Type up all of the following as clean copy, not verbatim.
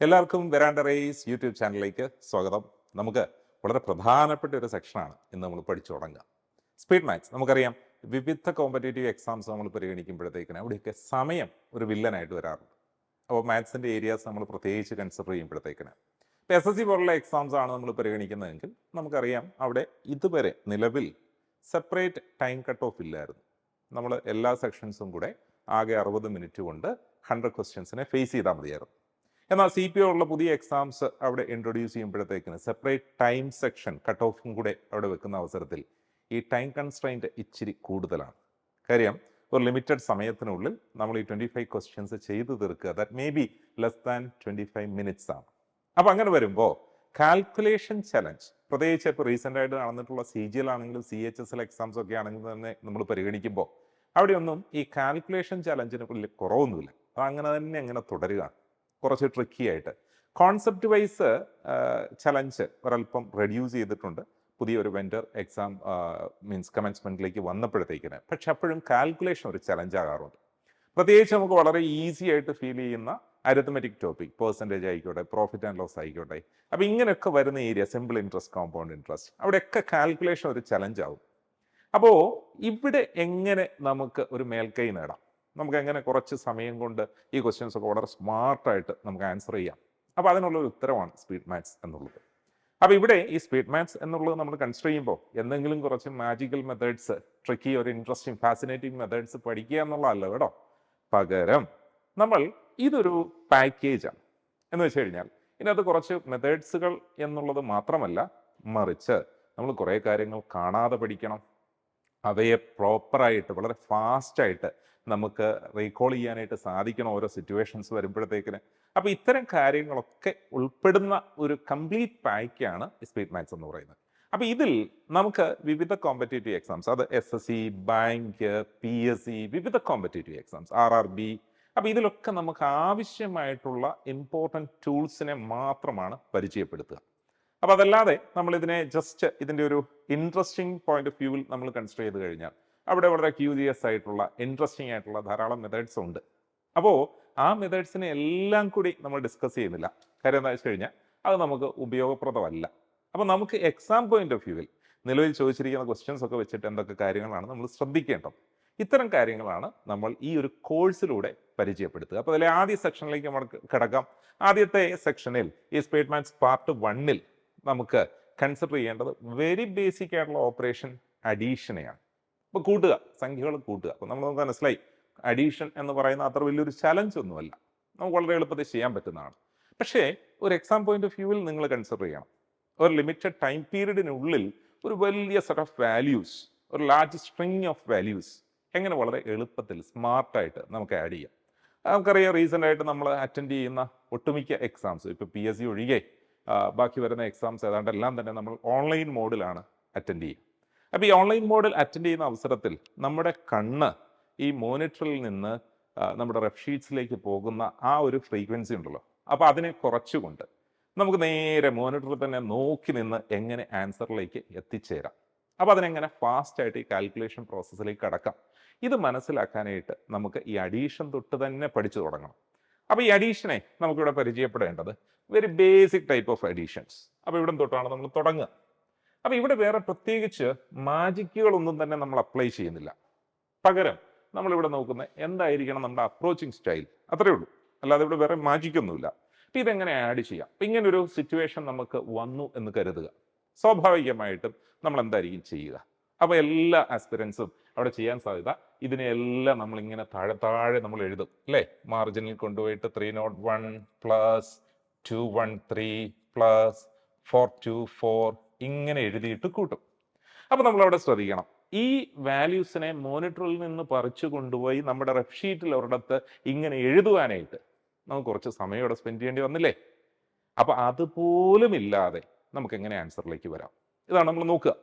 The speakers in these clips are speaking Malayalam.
എല്ലാവർക്കും വെരാണ്ട റേസ് യൂട്യൂബ് ചാനലിലേക്ക് സ്വാഗതം. നമുക്ക് വളരെ പ്രധാനപ്പെട്ട ഒരു സെക്ഷനാണ് ഇന്ന് നമ്മൾ പഠിച്ചു തുടങ്ങുക. Speed maths. നമുക്കറിയാം, വിവിധ കോമ്പറ്റേറ്റീവ് എക്സാംസ് നമ്മൾ പരിഗണിക്കുമ്പോഴത്തേക്കിന് അവിടെയൊക്കെ സമയം ഒരു വില്ലനായിട്ട് വരാറുണ്ട്. അപ്പോൾ മാത്സിൻ്റെ ഏരിയാസ് നമ്മൾ പ്രത്യേകിച്ച് കൺസിഡർ ചെയ്യുമ്പോഴത്തേക്കിന് ഇപ്പോൾ SSC പോലുള്ള എക്സാംസ് ആണ് നമ്മൾ പരിഗണിക്കുന്നതെങ്കിൽ നമുക്കറിയാം അവിടെ ഇതുവരെ നിലവിൽ സെപ്പറേറ്റ് ടൈം കട്ട് ഓഫ് ഇല്ലായിരുന്നു. നമ്മൾ എല്ലാ സെക്ഷൻസും കൂടെ ആകെ 60 മിനിറ്റ് കൊണ്ട് 100 ക്വസ്റ്റ്യൻസിനെ ഫേസ് ചെയ്താൽ മതിയായിരുന്നു. എന്നാൽ CPO ഉള്ള പുതിയ എക്സാംസ് അവിടെ ഇൻട്രൊഡ്യൂസ് ചെയ്യുമ്പോഴത്തേക്കിന് സെപ്പറേറ്റ് ടൈം സെക്ഷൻ കട്ട് ഓഫും കൂടെ അവിടെ വെക്കുന്ന അവസരത്തിൽ ഈ ടൈം കൺസ്ട്രെയിൻറ്റ് ഇച്ചിരി കൂടുതലാണ്. കാര്യം ഒരു ലിമിറ്റഡ് സമയത്തിനുള്ളിൽ നമ്മൾ ഈ 25 ക്വസ്റ്റ്യൻസ് ചെയ്തു തീർക്കുക. That may be less than 25 minutes ആണ്. അപ്പോൾ അങ്ങനെ വരുമ്പോൾ കാൽക്കുലേഷൻ ചലഞ്ച്, പ്രത്യേകിച്ച് ഇപ്പോൾ റീസെൻ്റ് ആയിട്ട് നടന്നിട്ടുള്ള CGL ആണെങ്കിലും CHSL എക്സാംസ് ഒക്കെ ആണെങ്കിലും തന്നെ നമ്മൾ പരിഗണിക്കുമ്പോൾ അവിടെയൊന്നും ഈ കാൽക്കുലേഷൻ ചലഞ്ചിന് വലിയ കുറവൊന്നുമില്ല. അത് അങ്ങനെ തുടരുകയാണ്. കുറച്ച് ട്രിക്കി ആയിട്ട് കോൺസെപ്റ്റ് വൈസ് ചലഞ്ച് ഒരല്പം റെഡ്യൂസ് ചെയ്തിട്ടുണ്ട് പുതിയൊരു വെൻഡർ എക്സാം മീൻസ് കമൻസ്മെൻറ്റിലേക്ക് വന്നപ്പോഴത്തേക്കിന്. പക്ഷെ അപ്പോഴും കാൽക്കുലേഷൻ ഒരു ചലഞ്ച് ആകാറുണ്ട്. പ്രത്യേകിച്ച് നമുക്ക് വളരെ ഈസി ആയിട്ട് ഫീൽ ചെയ്യുന്ന അരിത്തമെറ്റിക് ടോപ്പിക്, പെർസെൻറ്റേജ് ആയിക്കോട്ടെ, പ്രോഫിറ്റ് ആൻഡ് ലോസ് ആയിക്കോട്ടെ, അപ്പോൾ ഇങ്ങനെയൊക്കെ വരുന്ന area, simple interest, compound interest, അവിടെയൊക്കെ കാൽക്കുലേഷൻ ഒരു ചലഞ്ച് ആവും. അപ്പോൾ ഇവിടെ എങ്ങനെ നമുക്ക് ഒരു മേൽക്കൈ നേടാം, നമുക്ക് എങ്ങനെ കുറച്ച് സമയം കൊണ്ട് ഈ ക്വസ്റ്റ്യൻസ് ഒക്കെ വളരെ സ്മാർട്ടായിട്ട് നമുക്ക് ആൻസർ ചെയ്യാം, അപ്പോൾ അതിനുള്ളൊരു ഉത്തരവാണ് സ്പീഡ് മാത്സ് എന്നുള്ളത്. അപ്പോൾ ഇവിടെ ഈ സ്പീഡ് മാത്സ് എന്നുള്ളത് നമ്മൾ കൺസിഡർ ചെയ്യുമ്പോൾ എന്തെങ്കിലും കുറച്ച് മാജിക്കൽ മെത്തേഡ്സ്, ട്രിക്കി ഒരു ഇൻട്രസ്റ്റിംഗ് ഫാസിനേറ്റിംഗ് മെത്തേഡ്സ് പഠിക്കുക എന്നുള്ളതല്ല കേട്ടോ. പകരം നമ്മൾ ഇതൊരു പാക്കേജാണ്. എന്ന് വെച്ച് കഴിഞ്ഞാൽ ഇതിനകത്ത് കുറച്ച് മെത്തേഡ്സുകൾ എന്നുള്ളത് മാത്രമല്ല, മറിച്ച് നമ്മൾ കുറേ കാര്യങ്ങൾ കാണാതെ പഠിക്കണം. അവയെ പ്രോപ്പറായിട്ട് വളരെ ഫാസ്റ്റായിട്ട് നമുക്ക് റീകോൾ ചെയ്യാനായിട്ട് സാധിക്കണം ഓരോ സിറ്റുവേഷൻസ് വരുമ്പോഴത്തേക്കിന്. അപ്പോൾ ഇത്തരം കാര്യങ്ങളൊക്കെ ഉൾപ്പെടുന്ന ഒരു കംപ്ലീറ്റ് പാക്കാണ് സ്പീഡ് മാത്സ് എന്ന് പറയുന്നത്. അപ്പോൾ ഇതിൽ നമുക്ക് വിവിധ കോമ്പറ്റേറ്റീവ് എക്സാംസ്, അത് SSC, ബാങ്ക്, PSC, വിവിധ കോമ്പറ്റേറ്റീവ് എക്സാംസ്, RRB, അപ്പോൾ ഇതിലൊക്കെ നമുക്ക് ആവശ്യമായിട്ടുള്ള ഇമ്പോർട്ടൻറ്റ് ടൂൾസിനെ മാത്രമാണ് പരിചയപ്പെടുത്തുക. അപ്പോൾ അതല്ലാതെ നമ്മളിതിനെ ജസ്റ്റ് ഇതിൻ്റെ ഒരു ഇൻട്രസ്റ്റിംഗ് പോയിന്റ് ഓഫ് വ്യൂവിൽ നമ്മൾ കൺസിഡർ ചെയ്ത് കഴിഞ്ഞാൽ അവിടെ വളരെ ക്യൂരിയസ് ആയിട്ടുള്ള ഇൻട്രസ്റ്റിംഗ് ആയിട്ടുള്ള ധാരാളം മെത്തേഡ്സ് ഉണ്ട്. അപ്പോൾ ആ മെത്തേഡ്സിനെ എല്ലാം കൂടി നമ്മൾ ഡിസ്കസ് ചെയ്യുന്നില്ല. കാര്യം എന്താ വെച്ച് കഴിഞ്ഞാൽ അത് നമുക്ക് ഉപയോഗപ്രദമല്ല. അപ്പോൾ നമുക്ക് എക്സാം പോയിന്റ് ഓഫ് വ്യൂവിൽ നിലവിൽ ചോദിച്ചിരിക്കുന്ന ക്വസ്റ്റ്യൻസ് ഒക്കെ വെച്ചിട്ട് എന്തൊക്കെ കാര്യങ്ങളാണ് നമ്മൾ ശ്രദ്ധിക്കേണ്ടത്, ഇത്തരം കാര്യങ്ങളാണ് നമ്മൾ ഈ ഒരു കോഴ്സിലൂടെ പരിചയപ്പെടുത്തുക. അപ്പോൾ അതിലെ ആദ്യ സെക്ഷനിലേക്ക് നമുക്ക് കിടക്കാം. ആദ്യത്തെ സെക്ഷനിൽ ഈ സ്പീഡ് മാത്സ് പാർട്ട് 1-ൽ നമുക്ക് കൺസിഡർ ചെയ്യേണ്ടത് വെരി ബേസിക് ആയിട്ടുള്ള ഓപ്പറേഷൻ അഡീഷനെയാണ്. ഇപ്പോൾ കൂട്ടുക, സംഖ്യകൾ കൂട്ടുക. അപ്പോൾ നമുക്ക് മനസ്സിലായി അഡീഷൻ എന്ന് പറയുന്ന അത്ര വലിയൊരു ചലഞ്ച് ഒന്നുമല്ല, നമുക്ക് വളരെ എളുപ്പത്തിൽ ചെയ്യാൻ പറ്റുന്നതാണ്. പക്ഷേ ഒരു എക്സാം പോയിന്റ് ഓഫ് വ്യൂവിൽ നിങ്ങൾ കൺസിഡർ ചെയ്യണം, ഒരു ലിമിറ്റഡ് ടൈം പീരീഡിനുള്ളിൽ ഒരു വലിയ സെറ്റ് ഓഫ് വാല്യൂസ്, ഒരു ലാർജ് സ്ട്രിങ് ഓഫ് വാല്യൂസ് എങ്ങനെ വളരെ എളുപ്പത്തിൽ സ്മാർട്ടായിട്ട് നമുക്ക് ആഡ് ചെയ്യാം. നമുക്കറിയാം, റീസെൻ്റ് ആയിട്ട് നമ്മൾ അറ്റൻഡ് ചെയ്യുന്ന ഒട്ടുമിക്ക എക്സാംസ്, ഇപ്പോൾ PSC ഒഴികെ ബാക്കി വരുന്ന എക്സാംസ് ഏതാണ്ട് എല്ലാം തന്നെ നമ്മൾ ഓൺലൈൻ മോഡിലാണ് അറ്റൻഡ് ചെയ്യുക. അപ്പോൾ ഈ ഓൺലൈൻ മോഡിൽ അറ്റൻഡ് ചെയ്യുന്ന അവസരത്തിൽ നമ്മുടെ കണ്ണ് ഈ മോണിറ്ററിൽ നിന്ന് നമ്മുടെ റെഫ് ഷീറ്റ്സിലേക്ക് പോകുന്ന ആ ഒരു ഫ്രീക്വൻസി ഉണ്ടല്ലോ, അപ്പോൾ അതിനെ കുറച്ചുകൊണ്ട് നമുക്ക് നേരെ മോണിറ്ററിൽ തന്നെ നോക്കി നിന്ന് എങ്ങനെ ആൻസറിലേക്ക് എത്തിച്ചേരാം, അപ്പോൾ അതിനെങ്ങനെ ഫാസ്റ്റായിട്ട് ഈ കാൽക്കുലേഷൻ പ്രോസസ്സിലേക്ക് കടക്കാം, ഇത് മനസ്സിലാക്കാനായിട്ട് നമുക്ക് ഈ അഡീഷൻ തൊട്ട് തന്നെ പഠിച്ചു തുടങ്ങണം. അപ്പോൾ ഈ അഡീഷനെ നമുക്കിവിടെ പരിചയപ്പെടേണ്ടത് very basic type of additions. അപ്പോൾ ഇവിടെ തൊട്ടാണ് നമ്മൾ തുടങ്ങുക. അപ്പോൾ ഇവിടെ വേറെ പ്രത്യേകിച്ച് മാജിക്കുകളൊന്നും തന്നെ നമ്മൾ അപ്ലൈ ചെയ്യുന്നില്ല. പകരം നമ്മളിവിടെ നോക്കുന്നത് എന്തായിരിക്കണം നമ്മുടെ അപ്രോച്ചിങ് സ്റ്റൈൽ, അത്രയേ ഉള്ളൂ. അല്ലാതെ ഇവിടെ വേറെ മാജിക്കൊന്നുമില്ല. അപ്പോൾ ഇതെങ്ങനെ ആഡ് ചെയ്യാം. അപ്പം ഇങ്ങനൊരു സിറ്റുവേഷൻ നമുക്ക് വന്നു എന്ന് കരുതുക. സ്വാഭാവികമായിട്ടും നമ്മൾ എന്തായിരിക്കും ചെയ്യുക. അപ്പോൾ എല്ലാ ആസ്പിരൻസും അവിടെ ചെയ്യാൻ സാധ്യത ഇതിനെല്ലാം നമ്മളിങ്ങനെ താഴെ നമ്മൾ എഴുതും അല്ലേ. മാർജിനിൽ കൊണ്ടുപോയിട്ട് 301 പ്ലസ് 213 പ്ലസ് 424 ഇങ്ങനെ എഴുതിയിട്ട് കൂട്ടും. അപ്പോൾ നമ്മളവിടെ ശ്രദ്ധിക്കണം, ഈ വാല്യൂസിനെ മോണിറ്ററിൽ നിന്ന് പറിച്ചു കൊണ്ടുപോയി നമ്മുടെ റെഫ് ഷീറ്റിൽ ഒരിടത്ത് ഇങ്ങനെ എഴുതുവാനായിട്ട് നമുക്ക് കുറച്ച് സമയം ഇവിടെ സ്പെൻഡ് ചെയ്യേണ്ടി വന്നില്ലേ. അപ്പോൾ അതുപോലും ഇല്ലാതെ നമുക്ക് എങ്ങനെ ആൻസറിലേക്ക് വരാം, ഇതാണ് നമ്മൾ നോക്കുക.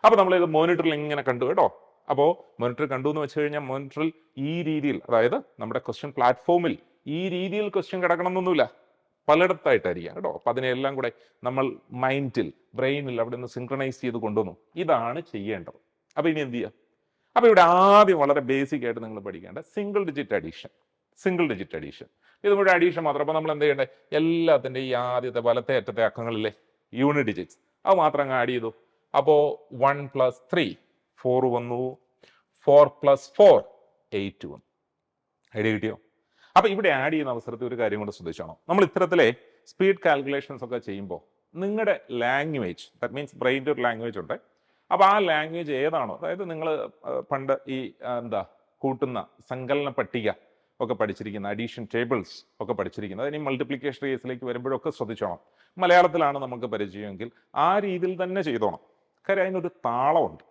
അപ്പോൾ നമ്മളിത് മോണിറ്ററിൽ ഇങ്ങനെ കണ്ടു കേട്ടോ. അപ്പോൾ മോണിറ്റർ കണ്ടു എന്ന് വെച്ച് കഴിഞ്ഞാൽ മോണിറ്ററിൽ ഈ രീതിയിൽ, അതായത് നമ്മുടെ ക്വസ്റ്റ്യൻ പ്ലാറ്റ്ഫോമിൽ ഈ രീതിയിൽ ക്വസ്റ്റ്യൻ കിടക്കണം എന്നൊന്നുമില്ല, പലയിടത്തായിട്ടായിരിക്കാം കേട്ടോ. അപ്പം അതിനെല്ലാം കൂടെ നമ്മൾ മൈൻഡിൽ, ബ്രെയിനിൽ അവിടെ നിന്ന് സിൻക്രണൈസ് ചെയ്ത് കൊണ്ടുവന്നു. ഇതാണ് ചെയ്യേണ്ടത്. അപ്പോൾ ഇനി എന്ത് ചെയ്യുക. അപ്പോൾ ഇവിടെ ആദ്യം വളരെ ബേസിക് ആയിട്ട് നിങ്ങൾ പഠിക്കേണ്ട സിംഗിൾ ഡിജിറ്റ് അഡീഷൻ. ഇതും കൂടെ അഡീഷൻ മാത്രം. അപ്പോൾ നമ്മൾ എന്ത് ചെയ്യണ്ടേ, എല്ലാത്തിൻ്റെ ഈ ആദ്യത്തെ വലത്തെ അറ്റത്തെ അക്കങ്ങളില്ലേ യൂണിറ്റ് ഡിജിറ്റ്സ് അത് മാത്രം അങ്ങ് ആഡ് ചെയ്തു. അപ്പോൾ 1 + 3 4 വന്നു, 4 + 4 8 വന്നു. ഐഡിയ കിട്ടിയോ? അപ്പോൾ ഇവിടെ ആഡ് ചെയ്യുന്ന അവസരത്തിൽ ഒരു കാര്യം കൊണ്ട് ശ്രദ്ധിച്ചോണം. നമ്മൾ ഇത്തരത്തിലെ സ്പീഡ് കാൽക്കുലേഷൻസ് ഒക്കെ ചെയ്യുമ്പോൾ നിങ്ങളുടെ ലാംഗ്വേജ്, ദാറ്റ് മീൻസ് ബ്രെയിൻ്റെ ഒരു ലാംഗ്വേജ് ഉണ്ട്. അപ്പോൾ ആ ലാംഗ്വേജ് ഏതാണോ, അതായത് നിങ്ങൾ പണ്ട് ഈ കൂട്ടുന്ന സങ്കലന പട്ടിക ഒക്കെ പഠിച്ചിരിക്കുന്ന, അഡീഷൻ ടേബിൾസ് ഒക്കെ പഠിച്ചിരിക്കുന്നത്, ഇനി മൾട്ടിപ്ലിക്കേഷൻ കേസിലേക്ക് വരുമ്പോഴൊക്കെ ശ്രദ്ധിച്ചോണം. മലയാളത്തിലാണ് നമുക്ക് പരിചയമെങ്കിൽ ആ രീതിയിൽ തന്നെ ചെയ്തോണം. കാര്യം അതിനൊരു താളമുണ്ട്.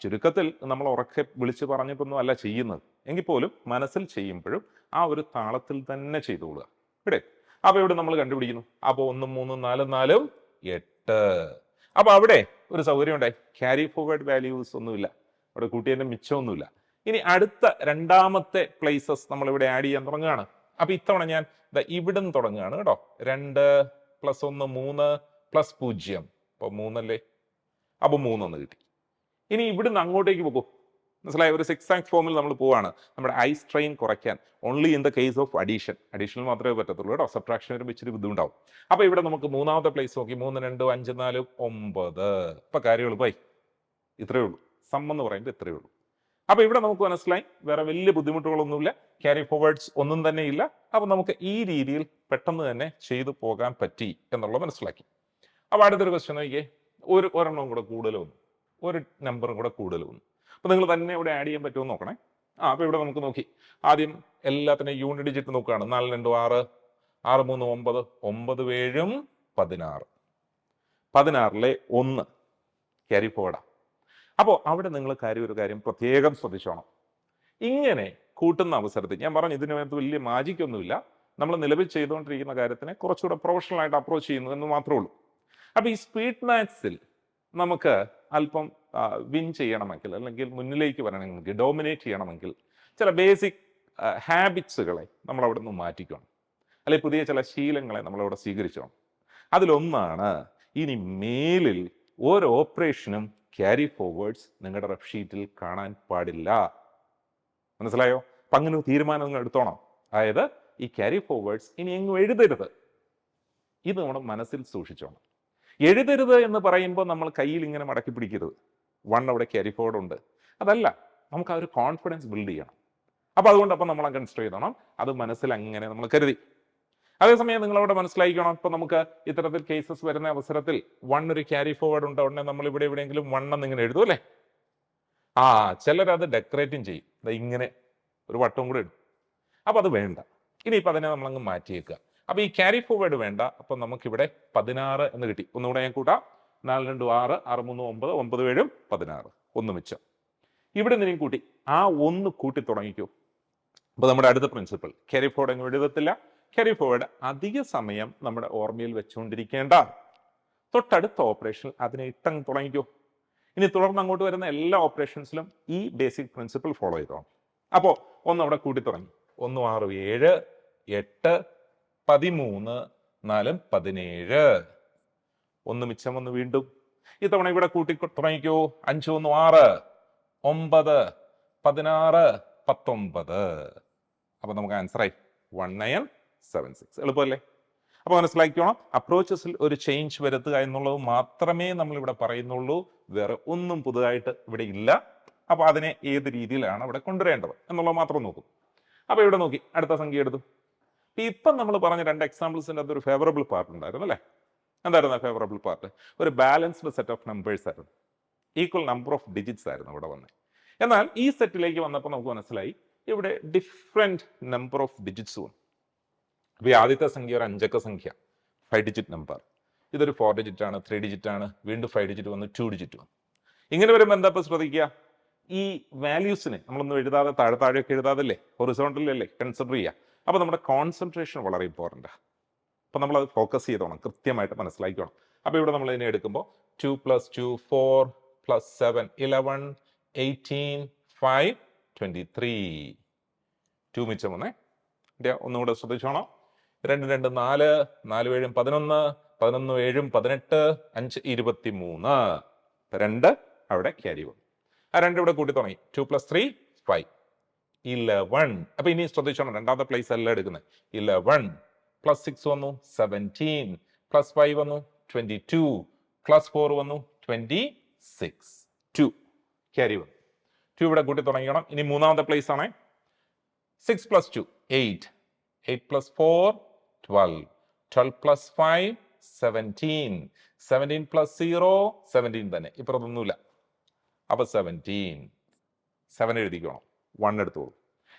ചുരുക്കത്തിൽ നമ്മൾ ഉറക്കെ വിളിച്ച് പറഞ്ഞിട്ടൊന്നും അല്ല ചെയ്യുന്നത് എങ്കിൽ പോലും മനസ്സിൽ ചെയ്യുമ്പോഴും ആ ഒരു താളത്തിൽ തന്നെ ചെയ്തുകൊള്ളുക. ഇവിടെ അപ്പോൾ ഇവിടെ നമ്മൾ കണ്ടുപിടിക്കുന്നു. അപ്പോൾ 1 3 4 4 8. അപ്പോൾ അവിടെ ഒരു സൗകര്യം ഉണ്ടായി, ക്യാരി ഫോർവേഡ് വാല്യൂസ് ഒന്നുമില്ല, അവിടെ കൂട്ടിയതിൻ്റെ മിച്ചമൊന്നുമില്ല. ഇനി അടുത്ത രണ്ടാമത്തെ പ്ലേസസ് നമ്മൾ ഇവിടെ ആഡ് ചെയ്യാൻ തുടങ്ങുകയാണ്. അപ്പോൾ ഇത്തവണ ഞാൻ ഇവിടുന്ന് തുടങ്ങുകയാണ് കേട്ടോ. 2 + 1 3 + 0. അപ്പോൾ 3 അല്ലേ, അപ്പോൾ 3 ഒന്ന് കിട്ടി. ഇനി ഇവിടുന്ന് അങ്ങോട്ടേക്ക് പോകും. മനസ്സിലായ, ഒരു 6 ആക്ട് ഫോമിൽ നമ്മൾ പോവാണ്. നമ്മുടെ ഐ സ്ട്രെയിൻ കുറയ്ക്കാൻ only in the case of അഡീഷനിൽ മാത്രമേ പറ്റത്തുള്ളൂ കേട്ടോ. സബ്ട്രാക്ഷൻ വരുമ്പോൾ ഇച്ചിരി ബുദ്ധിമുട്ടാവും. അപ്പോൾ ഇവിടെ നമുക്ക് മൂന്നാമത്തെ പ്ലേസ് നോക്കി, 3 2 5 4 9. ഇപ്പം കാര്യങ്ങൾ പോയി, ഇത്രയേ ഉള്ളൂ. എന്ന് പറയുമ്പോൾ ഇത്രയേ ഉള്ളൂ. അപ്പോൾ ഇവിടെ നമുക്ക് മനസ്സിലായി വേറെ വലിയ ബുദ്ധിമുട്ടുകളൊന്നുമില്ല, ക്യാരി ഫോർവേഡ്സ് ഒന്നും തന്നെ ഇല്ല. അപ്പോൾ നമുക്ക് ഈ രീതിയിൽ പെട്ടെന്ന് തന്നെ ചെയ്തു പോകാൻ പറ്റി എന്നുള്ളത് മനസ്സിലാക്കി. അപ്പോൾ അടുത്തൊരു ക്വസ്റ്റ്യൻ നോക്കിയേ, ഒരെണ്ണം കൂടെ കൂടുതൽ വന്നു, ഒരു നമ്പറും കൂടെ കൂടുതൽ വന്നു. അപ്പോൾ നിങ്ങൾ തന്നെ ഇവിടെ ആഡ് ചെയ്യാൻ പറ്റുമോ നോക്കണേ. അപ്പോൾ ഇവിടെ നമുക്ക് നോക്കി, ആദ്യം എല്ലാത്തിനെയും യൂണിറ്റ് ഡിജിറ്റ് നോക്കുകയാണ്. 4 2 6, 6 3 9, 9 7 16. 16-ലെ 1 ക്യാരി ഫോർവേഡാണ്. അപ്പോൾ അവിടെ നിങ്ങൾ ഒരു കാര്യം പ്രത്യേകം ശ്രദ്ധിച്ചോണം. ഇങ്ങനെ കൂട്ടുന്ന അവസരത്തിൽ ഞാൻ പറഞ്ഞു, ഇതിനകത്ത് വലിയ മാജിക്കൊന്നുമില്ല. നമ്മൾ നിലവിൽ ചെയ്തുകൊണ്ടിരിക്കുന്ന കാര്യത്തിനെ കുറച്ചുകൂടെ പ്രൊഫഷണൽ ആയിട്ട് അപ്രോച്ച് ചെയ്യുന്നു എന്ന് മാത്രമേ ഉള്ളൂ. അപ്പോൾ ഈ സ്പീഡ് മാത്സിൽ നമുക്ക് അല്പം വിൻ ചെയ്യണമെങ്കിൽ, അല്ലെങ്കിൽ മുന്നിലേക്ക് വരണമെങ്കിൽ, ഡോമിനേറ്റ് ചെയ്യണമെങ്കിൽ ചില ബേസിക് ഹാബിറ്റ്സുകളെ നമ്മൾ അവിടെ നിന്ന് മാറ്റിക്കണം, അല്ലെങ്കിൽ പുതിയ ചില ശീലങ്ങളെ നമ്മളവിടെ സ്വീകരിക്കണം. അതിലൊന്നാണ്, ഇനി മേലിൽ ഓരോ ഓപ്പറേഷനും ക്യാരി ഫോർവേഡ്സ് നിങ്ങളുടെ റെഫ് ഷീറ്റിൽ കാണാൻ പാടില്ല. മനസ്സിലായോ? അപ്പം അങ്ങനെ ഒരു തീരുമാനം നിങ്ങൾ എടുത്തോണം. അതായത് ഈ ക്യാരി ഫോർവേഡ്സ് ഇനി എങ്ങും എഴുതരുത്. ഇത് നമ്മുടെ മനസ്സിൽ സൂക്ഷിച്ചോണം. എഴുതരുത് എന്ന് പറയുമ്പോൾ നമ്മൾ കയ്യിൽ ഇങ്ങനെ മടക്കി പിടിക്കരുത്, 1 അവിടെ ക്യാരി ഫോർവേഡ് ഉണ്ട്. അതല്ല, നമുക്ക് ആ ഒരു കോൺഫിഡൻസ് ബിൽഡ് ചെയ്യണം. അപ്പോൾ അതുകൊണ്ട് നമ്മൾ കൺസിഡർ ചെയ്തോണം, അത് മനസ്സിൽ അങ്ങനെ നമ്മൾ കരുതി. അതേസമയം നിങ്ങളവിടെ മനസ്സിലാക്കണം, ഇപ്പം നമുക്ക് ഇത്തരത്തിൽ കേസസ് വരുന്ന അവസരത്തിൽ 1 ഒരു ക്യാരി ഫോർവേഡ് ഉണ്ട്, ഉടനെ നമ്മൾ ഇവിടെ എവിടെയെങ്കിലും 1 എന്നിങ്ങനെ എഴുതും അല്ലേ. ചിലരത് ഡെക്കറേറ്റും ചെയ്യും, ഇങ്ങനെ ഒരു വട്ടവും കൂടെ ഇടും. അപ്പോൾ അത് വേണ്ട. ഇനിയിപ്പോൾ അതിനെ നമ്മളങ്ങ് മാറ്റിയേക്കുക. അപ്പോൾ ഈ ക്യാരി ഫോർവേഡ് വേണ്ട. അപ്പം നമുക്കിവിടെ 16 എന്ന് കിട്ടി. ഒന്നുകൂടെ ഞാൻ കൂട്ടാം, 4 2 6, 6 3 9, 9 7 16, 1 മിച്ചം. ഇവിടെ നിന്നും കൂട്ടി, ആ 1 കൂട്ടി തുടങ്ങിക്കോ. അപ്പോൾ നമ്മുടെ അടുത്ത പ്രിൻസിപ്പിൾ, ക്യാരി ഫോർവേഡ് അങ്ങ് എഴുതത്തില്ല. ക്യാരി ഫോർവേഡ് അധിക സമയം നമ്മുടെ ഓർമ്മയിൽ വെച്ചുകൊണ്ടിരിക്കേണ്ട. തൊട്ടടുത്ത ഓപ്പറേഷൻ അതിനെ ഇട്ടങ്ങ് തുടങ്ങിക്കോ. ഇനി തുടർന്ന് അങ്ങോട്ട് വരുന്ന എല്ലാ ഓപ്പറേഷൻസിലും ഈ ബേസിക് പ്രിൻസിപ്പിൾ ഫോളോ ചെയ്തോ. അപ്പോൾ 1 അവിടെ കൂട്ടി തുടങ്ങി, 1 6 7 8 13 4 17, 1 മിച്ചം 1 വീണ്ടും. ഇത്തവണ ഇവിടെ കൂട്ടി തുടങ്ങിക്കോ, 5 1 6 9 16 19. അപ്പൊ നമുക്ക് ആൻസറായി 1976. എളുപ്പമല്ലേ? അപ്പൊ മനസ്സിലാക്കിക്കോണം, അപ്രോച്ചസിൽ ഒരു ചേഞ്ച് വരുത്തുക എന്നുള്ളത് മാത്രമേ നമ്മൾ ഇവിടെ പറയുന്നുള്ളൂ. വേറെ ഒന്നും പുതുതായിട്ട് ഇവിടെ ഇല്ല. അപ്പൊ അതിനെ ഏത് രീതിയിലാണ് അവിടെ കൊണ്ടുവരേണ്ടത് എന്നുള്ളത് മാത്രം നോക്കും. അപ്പൊ ഇവിടെ നോക്കി, അടുത്ത സംഖ്യ എടുത്തു. ഇപ്പം നമ്മൾ പറഞ്ഞ 2 എക്സാമ്പിൾസിൻ്റെ അതൊരു ഫേവറബിൾ പാർട്ട് ഉണ്ടായിരുന്നു അല്ലേ. എന്തായിരുന്നു ആ ഫേവറബിൾ പാർട്ട്? ഒരു ബാലൻസ്ഡ് സെറ്റ് ഓഫ് നമ്പേഴ്സ് ആയിരുന്നു, ഈക്വൽ നമ്പർ ഓഫ് ഡിജിറ്റ്സ് ആയിരുന്നു ഇവിടെ വന്നത്. എന്നാൽ ഈ സെറ്റിലേക്ക് വന്നപ്പോൾ നമുക്ക് മനസ്സിലായി ഇവിടെ ഡിഫറെൻറ്റ് നമ്പർ ഓഫ് ഡിജിറ്റ്സ് വന്നു. അപ്പോൾ ഈ ആദ്യത്തെ സംഖ്യ ഒരു 5 അക്ക സംഖ്യ, 5 ഡിജിറ്റ് നമ്പർ. ഇതൊരു 4 ഡിജിറ്റ് ആണ്, 3 ഡിജിറ്റ് ആണ്, വീണ്ടും 5 ഡിജിറ്റ് വന്നു, 2 ഡിജിറ്റ് വന്നു. ഇങ്ങനെ വരുമ്പോൾ എന്താ ഇപ്പോൾ ശ്രദ്ധിക്കുക, ഈ വാല്യൂസിനെ നമ്മളൊന്നും എഴുതാതെ താഴെയൊക്കെ എഴുതാതല്ലേ, ഹൊറിസോണ്ടലല്ലേ കൺസിഡർ ചെയ്യുക. അപ്പോൾ നമ്മുടെ കോൺസെൻട്രേഷൻ വളരെ ഇമ്പോർട്ടൻ്റ്. അപ്പോൾ നമ്മളത് ഫോക്കസ് ചെയ്തോണം, കൃത്യമായിട്ട് മനസ്സിലാക്കിക്കോണം. അപ്പോൾ ഇവിടെ നമ്മൾ ഇതിനെ എടുക്കുമ്പോൾ 2 + 2 4 + 7 11 18 5 23. 2 മിച്ചം വന്നേ. ഒന്നുകൂടെ ശ്രദ്ധിച്ചോണം. 2 2 4 4 7 11 11 7 18 5 23. 2 അവിടെ ക്യാരി വന്നു. ആ 2 ഇവിടെ കൂട്ടി തുടങ്ങി. 2 + 3 5. 11. അപ്പൊ ഇനി ശ്രദ്ധിച്ചോണം, രണ്ടാമത്തെ പ്ലേസ് അല്ല എടുക്കുന്നത്. 11 പ്ലസ് 6 വന്നു 17 പ്ലസ് 5 വന്നു 22 പ്ലസ് 4 വന്നു 26. 2 ക്യാരി വന്നു. 2 ഇവിടെ കൂട്ടി തുടങ്ങിക്കണം. ഇനി മൂന്നാമത്തെ പ്ലേസ് ആണ്. 6 പ്ലസ് 2 8 8 പ്ലസ് 4 12 12 പ്ലസ് 5 17 17 പ്ലസ് 0 17 തന്നെ, ഇപ്പുറത്തൊന്നുമില്ല. അപ്പൊ 17 7 എഴുതിക്കണം, 1 എടുത്തോളൂ.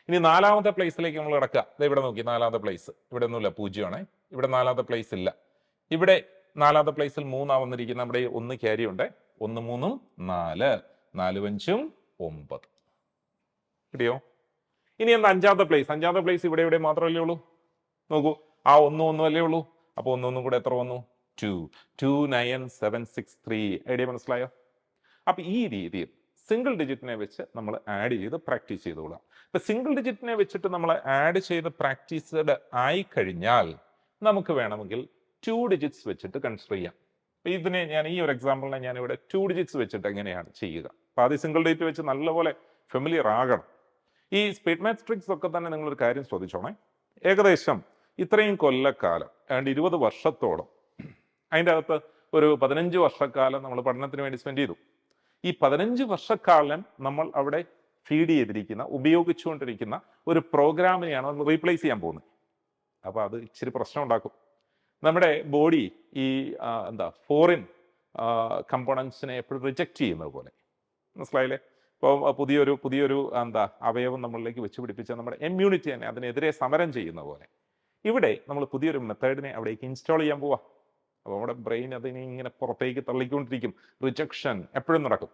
ഇനി നാലാമത്തെ പ്ലേസിലേക്ക് നമ്മൾ കിടക്കുക. ഇവിടെ നോക്കി, നാലാമത്തെ പ്ലേസ് ഇവിടെ ഒന്നുമില്ല, 0 ആണ്. ഇവിടെ നാലാമത്തെ പ്ലേസ് ഇല്ല. ഇവിടെ നാലാമത്തെ പ്ലേസിൽ 3 വന്നിരിക്കുന്ന നമ്മുടെ 1 ക്യാരി ഉണ്ട്. 1 3 4 4 5 9 കിട്ടിയോ? ഇനി എന്താ അഞ്ചാമത്തെ പ്ലേസ്? അഞ്ചാമത്തെ പ്ലേസ് ഇവിടെ മാത്രമല്ലേ ഉള്ളൂ. നോക്കൂ, ആ 1 അല്ലേ ഉള്ളൂ. അപ്പൊ 1 കൂടെ എത്ര വന്നു? 2 2 9 7 6 3. ഐഡിയ മനസ്സിലായോ? അപ്പൊ ഈ രീതിയിൽ സിംഗിൾ ഡിജിറ്റിനെ വെച്ച് നമ്മൾ ആഡ് ചെയ്ത് പ്രാക്ടീസ് ചെയ്തോളാം. ഇപ്പൊ സിംഗിൾ ഡിജിറ്റിനെ വെച്ചിട്ട് നമ്മൾ ആഡ് ചെയ്ത് പ്രാക്ടീസ്ഡ് ആയി കഴിഞ്ഞാൽ നമുക്ക് വേണമെങ്കിൽ 2 ഡിജിറ്റ്സ് വെച്ചിട്ട് കൺസിഡർ ചെയ്യാം. അപ്പൊ ഇതിനെ ഞാൻ ഈ ഒരു എക്സാമ്പിളിനെ ഞാൻ ഇവിടെ 2 ഡിജിറ്റ്സ് വെച്ചിട്ട് എങ്ങനെയാണ് ചെയ്യുക. അപ്പൊ ആദ്യം സിംഗിൾ ഡിജിറ്റ് വെച്ച് നല്ലപോലെ ഫെമിലിയർ ആകണം. ഈ സ്പീഡ് മാത്സ് ട്രിക്സ് ഒക്കെ തന്നെ നിങ്ങളൊരു കാര്യം ശ്രദ്ധിച്ചോണേ. ഏകദേശം ഇത്രയും കൊല്ലക്കാലം, ഏതാണ്ട് 20 വർഷത്തോളം, അതിൻ്റെ അകത്ത് ഒരു 15 വർഷക്കാലം നമ്മൾ പഠനത്തിന് വേണ്ടി സ്പെൻഡ് ചെയ്തു. ഈ 15 വർഷക്കാലം നമ്മൾ അവിടെ ഫീഡ് ചെയ്തിരിക്കുന്ന, ഉപയോഗിച്ചുകൊണ്ടിരിക്കുന്ന ഒരു പ്രോഗ്രാമിനെയാണ് നമ്മൾ റീപ്ലേസ് ചെയ്യാൻ പോകുന്നത്. അപ്പോൾ അത് ഇച്ചിരി പ്രശ്നം ഉണ്ടാക്കും. നമ്മുടെ ബോഡി ഈ ഫോറിൻ കമ്പോണൻസിനെ എപ്പോഴും റിജക്റ്റ് ചെയ്യുന്നത് പോലെ, മനസ്സിലായില്ലേ? ഇപ്പോൾ പുതിയൊരു അവയവം നമ്മളിലേക്ക് വെച്ച് പിടിപ്പിച്ച നമ്മുടെ ഇമ്മ്യൂണിറ്റി തന്നെ അതിനെതിരെ സമരം ചെയ്യുന്ന പോലെ ഇവിടെ നമ്മൾ പുതിയൊരു മെത്തേഡിനെ അവിടേക്ക് ഇൻസ്റ്റാൾ ചെയ്യാൻ പോവാ. അപ്പോൾ നമ്മുടെ ബ്രെയിൻ അതിനെ ഇങ്ങനെ പുറത്തേക്ക് തള്ളിക്കൊണ്ടിരിക്കും. റിജക്ഷൻ എപ്പോഴും നടക്കും.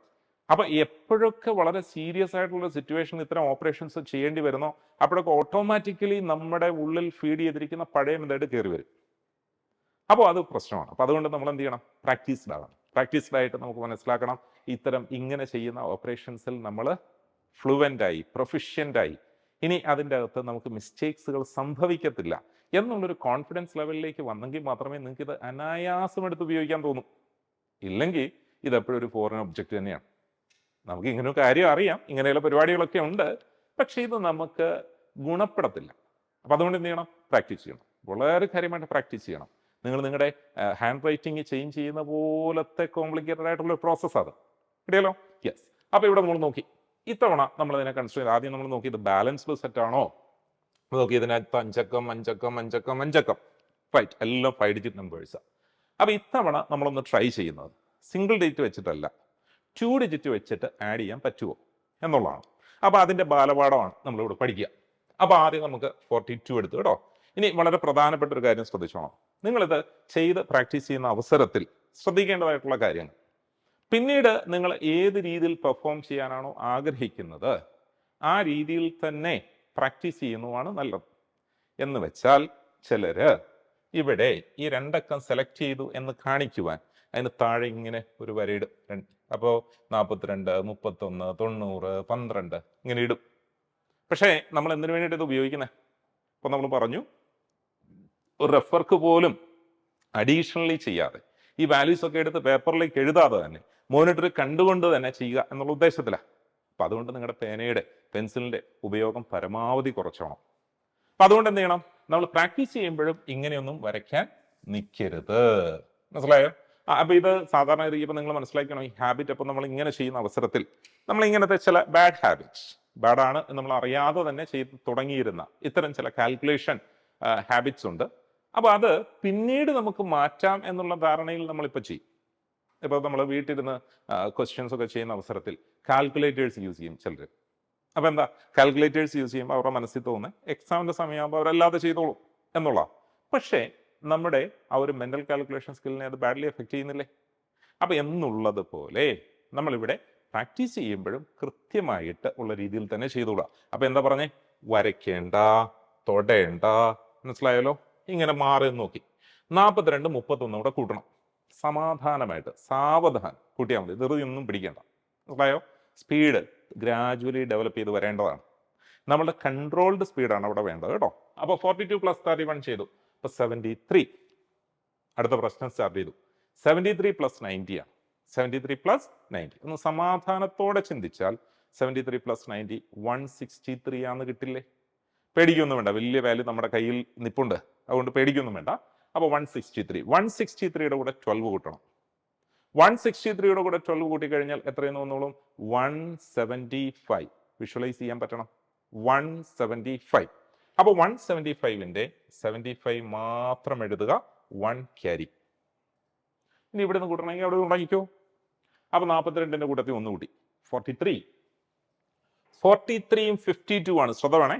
അപ്പൊ എപ്പോഴൊക്കെ വളരെ സീരിയസ് ആയിട്ടുള്ള സിറ്റുവേഷൻ ഇത്തരം ഓപ്പറേഷൻസ് ചെയ്യേണ്ടി വരുന്നോ അപ്പോഴൊക്കെ ഓട്ടോമാറ്റിക്കലി നമ്മുടെ ഉള്ളിൽ ഫീഡ് ചെയ്തിരിക്കുന്ന പഴയ മെത്തേഡ് കയറി വരും. അപ്പോൾ അത് പ്രശ്നമാണ്. അപ്പൊ അതുകൊണ്ട് നമ്മൾ എന്ത് ചെയ്യണം? പ്രാക്ടീസ്ഡ് ആകണം. പ്രാക്ടീസ്ഡ് ആയിട്ട് നമുക്ക് മനസ്സിലാക്കണം, ഇത്തരം ഇങ്ങനെ ചെയ്യുന്ന ഓപ്പറേഷൻസിൽ നമ്മൾ ഫ്ലുവൻ്റായി, പ്രൊഫിഷ്യൻ്റായി, ഇനി അതിൻ്റെ അകത്ത് നമുക്ക് മിസ്റ്റേക്സുകൾ സംഭവിക്കത്തില്ല എന്നുള്ളൊരു കോൺഫിഡൻസ് ലെവലിലേക്ക് വന്നെങ്കിൽ മാത്രമേ നിങ്ങൾക്ക് ഇത് അനായാസം എടുത്ത് ഉപയോഗിക്കാൻ തോന്നും. ഇല്ലെങ്കിൽ ഇതെപ്പോഴും ഒരു ഫോറിൻ ഒബ്ജക്റ്റ് തന്നെയാണ്. നമുക്ക് ഇങ്ങനെ ഒരു കാര്യം അറിയാം, ഇങ്ങനെയുള്ള പരിപാടികളൊക്കെ ഉണ്ട്, പക്ഷേ ഇത് നമുക്ക് ഗുണപ്പെടത്തില്ല. അപ്പം അതുകൊണ്ട് എന്ത് ചെയ്യണം? പ്രാക്ടീസ് ചെയ്യണം. വളരെ കാര്യമായിട്ട് പ്രാക്ടീസ് ചെയ്യണം. നിങ്ങളുടെ ഹാൻഡ് റൈറ്റിംഗ് ചേഞ്ച് ചെയ്യുന്ന പോലത്തെ കോംപ്ലിക്കേറ്റഡ് ആയിട്ടുള്ള പ്രോസസ്സ് അത്. കിട്ടിയല്ലോ? യെസ്. അപ്പോൾ ഇവിടെ നമ്മൾ നോക്കി, ഇത്തവണ നമ്മൾ അതിനെ കൺസിഡർ ചെയ്ത് ആദ്യം നമ്മൾ നോക്കിയത് ബാലൻസ്ഡ് സെറ്റ് ആണോ നോക്കി. ഇതിനകത്ത് 5 റൈറ്റ്, എല്ലാം 5 ഡിജിറ്റ് നമ്പേഴ്സ്. അപ്പോൾ ഇത്തവണ നമ്മളൊന്ന് ട്രൈ ചെയ്യുന്നത് സിംഗിൾ ഡിജിറ്റ് വെച്ചിട്ടല്ല, 2 ഡിജിറ്റ് വെച്ചിട്ട് ആഡ് ചെയ്യാൻ പറ്റുമോ എന്നുള്ളതാണ്. അപ്പോൾ അതിൻ്റെ ബാലപാഠമാണ് നമ്മളിവിടെ പഠിക്കുക. അപ്പോൾ ആദ്യം നമുക്ക് 42 എടുത്തു കേട്ടോ. ഇനി വളരെ പ്രധാനപ്പെട്ട ഒരു കാര്യം ശ്രദ്ധിച്ചോണം. നിങ്ങളിത് ചെയ്ത് പ്രാക്ടീസ് ചെയ്യുന്ന അവസരത്തിൽ ശ്രദ്ധിക്കേണ്ടതായിട്ടുള്ള കാര്യങ്ങൾ, പിന്നീട് നിങ്ങൾ ഏത് രീതിയിൽ പെർഫോം ചെയ്യാനാണോ ആഗ്രഹിക്കുന്നത് ആ രീതിയിൽ തന്നെ പ്രാക്ടീസ് ചെയ്യുന്നതാണ് നല്ലത്. എന്ന് വെച്ചാൽ ചിലര് ഇവിടെ ഈ 2 അക്കം സെലക്ട് ചെയ്തു എന്ന് കാണിക്കുവാൻ അതിന് താഴെ ഇങ്ങനെ ഒരു വരയിടും. അപ്പോൾ 42 31 90 12 ഇങ്ങനെ ഇടും. പക്ഷേ നമ്മൾ എന്തിനു വേണ്ടിയിട്ട് ഇത് ഉപയോഗിക്കുന്നത്? അപ്പോൾ നമ്മൾ പറഞ്ഞു, ഒരു റെഫർക്ക് പോലും അഡീഷണലി ചെയ്യാതെ ഈ വാല്യൂസ് ഒക്കെ എടുത്ത് പേപ്പറിലേക്ക് എഴുതാതെ തന്നെ മോണിറ്റർ കണ്ടുകൊണ്ട് തന്നെ ചെയ്യുക എന്നുള്ള ഉദ്ദേശത്തിലാണ്. അപ്പം അതുകൊണ്ട് നിങ്ങളുടെ പേനയുടെ പെൻസിലിൻ്റെ ഉപയോഗം പരമാവധി കുറച്ചോണം. അപ്പം അതുകൊണ്ട് എന്ത് ചെയ്യണം? നമ്മൾ പ്രാക്ടീസ് ചെയ്യുമ്പോഴും ഇങ്ങനെയൊന്നും വരയ്ക്കാൻ നിൽക്കരുത്. മനസ്സിലായോ? അപ്പം ഇത് സാധാരണ ഇപ്പം നിങ്ങൾ മനസ്സിലാക്കണം, ഈ ഹാബിറ്റ് അപ്പം നമ്മൾ ഇങ്ങനെ ചെയ്യുന്ന അവസരത്തിൽ നമ്മൾ ഇങ്ങനത്തെ ചില ബാഡ് ഹാബിറ്റ്സ്, ബാഡാണ് നമ്മൾ അറിയാതെ തന്നെ ചെയ്ത് തുടങ്ങിയിരുന്ന ഇത്തരം ചില കാൽക്കുലേഷൻ ഹാബിറ്റ്സ് ഉണ്ട്. അപ്പോൾ അത് പിന്നീട് നമുക്ക് മാറ്റാം എന്നുള്ള ധാരണയിൽ നമ്മളിപ്പോൾ ചെയ്യും. ഇപ്പോൾ നമ്മൾ വീട്ടിലിരുന്ന് ക്വസ്റ്റ്യൻസ് ഒക്കെ ചെയ്യുന്ന അവസരത്തിൽ കാൽക്കുലേറ്റേഴ്സ് യൂസ് ചെയ്യും ചിലർ. അപ്പോൾ എന്താ, കാൽക്കുലേറ്റേഴ്സ് യൂസ് ചെയ്യുമ്പോൾ അവരുടെ മനസ്സിൽ തോന്നുന്നത് എക്സാമിൻ്റെ സമയമാകുമ്പോൾ അവരല്ലാതെ ചെയ്തോളും എന്നുള്ള. പക്ഷേ നമ്മുടെ ആ ഒരു മെൻ്റൽ കാൽക്കുലേഷൻ സ്കില്ലിനെ അത് ബാഡ്ലി എഫക്റ്റ് ചെയ്യുന്നില്ലേ? അപ്പോൾ എന്നുള്ളത് പോലെ നമ്മളിവിടെ പ്രാക്ടീസ് ചെയ്യുമ്പോഴും കൃത്യമായിട്ട് ഉള്ള രീതിയിൽ തന്നെ ചെയ്തോളാം. അപ്പോൾ എന്താ പറഞ്ഞേ? വരയ്ക്കേണ്ട, തൊടേണ്ട. മനസ്സിലായല്ലോ? ഇങ്ങനെ മാറി നോക്കി 42 31 കൂടെ കൂട്ടണം. സമാധാനമായിട്ട് സാവധാനം കൂട്ടിയാൽ മതി, ധൃതിയൊന്നും പിടിക്കേണ്ട. മനസ്സിലായോ? സ്പീഡ് ഗ്രാജുവലി ഡെവലപ്പ് ചെയ്ത് വരേണ്ടതാണ്. നമ്മളുടെ കൺട്രോൾഡ് സ്പീഡാണ് അവിടെ വേണ്ടത് കേട്ടോ. അപ്പോൾ 42 + 31 ചെയ്തു, അപ്പോൾ 73. അടുത്ത പ്രശ്നം സ്റ്റാർട്ട് ചെയ്തു. 73 + 90 ആണ്. 73 + 90 ഒന്ന് സമാധാനത്തോടെ ചിന്തിച്ചാൽ 73 പ്ലസ് 90 163 ആണെന്ന് കിട്ടില്ലേ? പേടിക്കൊന്നും വേണ്ട, വലിയ വാല്യൂ നമ്മുടെ കയ്യിൽ നിപ്പുണ്ട്, അതുകൊണ്ട് പേടിക്കൊന്നും വേണ്ട. അപ്പോൾ 163യുടെ കൂടെ 12 കൂട്ടണം. 163യുടെ കൂടെ 12 കൂട്ടിക്കഴിഞ്ഞാൽ എത്രയെന്ന് വന്നോളും? 175. വിഷ്വലൈസ് ചെയ്യാൻ പറ്റണം. 175. അപ്പോൾ 175ന്റെ 75 മാത്രം എഴുതുക, 1 ക്യാരി. ഇനി ഇവിടെ നിന്ന് കൂട്ടണമെങ്കിൽ അവിടെ ഉണ്ടാക്കിക്കോ. അപ്പൊ 42ന്റെ കൂട്ടത്തിൽ 1 കൂട്ടി 43. 43യും 52 ആണ്. ശ്രദ്ധ വേണേ.